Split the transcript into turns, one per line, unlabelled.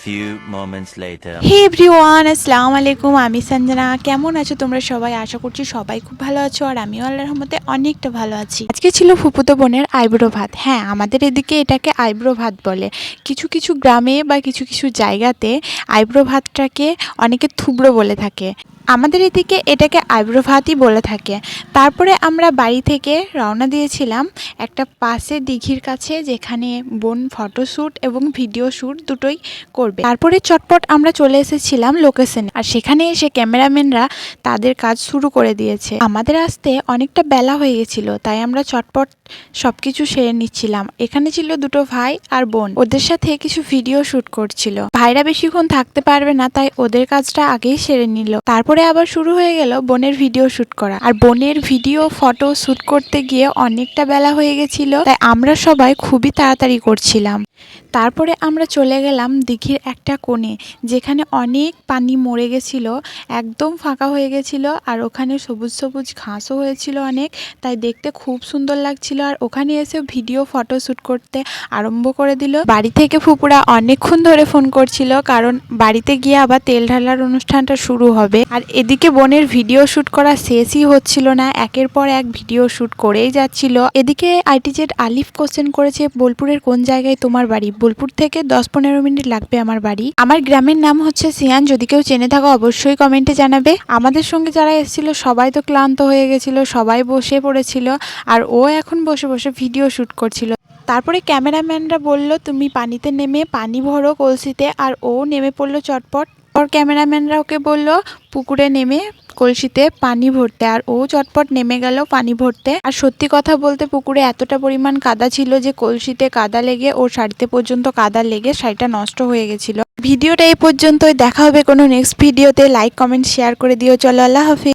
few moments later.
Hey everyone, আসসালামু আলাইকুম। আমি সঞ্জনা। কেমন আছো তোমরা সবাই? আশা করছি সবাই খুব ভালো আছো, আর আমিও আল্লাহর রহমতে অনেকটা ভালো আছি। আজকে ছিল ফুফুতো বোনের আইব্রো ভাত। হ্যাঁ, আমাদের এদিকে এটাকে আইব্রো ভাত বলে। কিছু কিছু গ্রামে বা কিছু কিছু জায়গাতে আইব্রো ভাতটাকে অনেকে থুবড়ো বলে থাকে। আমাদের এদিকে এটাকে আইব্রো ভাতই বলে থাকে। তারপরে আমরা বাড়ি থেকে রওনা দিয়েছিলাম একটা পাশে দিঘির কাছে, যেখানে বোন ফটোশ্যুট এবং ভিডিও শ্যুট দুটোই করবে। তারপরে চটপট আমরা চলে এসেছিলাম লোকেশনে, আর সেখানে এসে ক্যামেরাম্যানরা তাদের কাজ শুরু করে দিয়েছে। আমাদের আসতে অনেকটা বেলা হয়ে গেছিল, তাই আমরা চটপট সবকিছু সেরে নিচ্ছিলাম। এখানে ছিল দুটো ভাই আর বোন, ওদের সাথে কিছু ভিডিও শ্যুট করছিল। ভাইরা বেশিক্ষণ থাকতে পারবে না, তাই ওদের কাজটা আগেই সেরে নিল। তারপরে আবার শুরু হয়ে গেল বোনের ভিডিও শ্যুট করা। আর বোনের ভিডিও ফটো শ্যুট করতে গিয়ে অনেকটা বেলা হয়ে গেছিল, তাই আমরা সবাই খুবই তাড়াতাড়ি করছিলাম। তারপরে আমরা চলে গেলাম দিঘির একটা কোণে, যেখানে অনেক পানি মরে গেছিল, একদম ফাঁকা হয়ে গেছিল, আর ওখানে সবুজ সবুজ ঘাসও হয়েছিল অনেক, তাই দেখতে খুব সুন্দর লাগছিল। আর ওখানে এসে ভিডিও ফটো শ্যুট করতে আরম্ভ করে দিল। বাড়ি থেকে ফুপুরা অনেকক্ষণ ধরে ফোন করছিল, কারণ বাড়িতে গিয়ে আবার তেল ঢালার অনুষ্ঠানটা শুরু হবে। আর এদিকে বোনের ভিডিও শ্যুট করা শেষই হচ্ছিল না, একের পর এক ভিডিও শ্যুট করেই যাচ্ছিল। এদিকে আইটিজেড আলিফ কোশ্চেন করেছে, বোলপুরের কোন জায়গায় তোমার বাড়ি? বোলপুর থেকে 10-15 মিনিট লাগবে আমার বাড়ি। আমার গ্রামের নাম হচ্ছে সিয়ান। যদি কেউ চেনে থাকো অবশ্যই কমেন্টে জানাবে। আমাদের সঙ্গে যারা এসেছিল সবাই তো ক্লান্ত হয়ে গেছিল, সবাই বসে পড়েছিল, আর ও এখন বসে বসে ভিডিও শ্যুট করছিল। তারপরে ক্যামেরাম্যানরা বলল, তুমি পানিতে নেমে পানি ভরো কলসিতে, আর ও নেমে পড়লো চটপট। আর ক্যামেরাম্যানরা ওকে বলল পুকুরে নেমে কলসিতে পানি ভরতে, আর ও চটপট নেমে গেল পানি ভরতে। আর সত্যি কথা বলতে পুকুরে এতটা পরিমাণ কাদা ছিল যে কলসিতে কাদা লেগে ওর শাড়িতে পর্যন্ত কাদা লেগে শাড়িটা নষ্ট হয়ে গেছিল। ভিডিওটা এই পর্যন্তই। দেখা হবে কোনো নেক্সট ভিডিওতে। লাইক কমেন্ট শেয়ার করে দিও। চলো, আল্লাহ হাফিজ।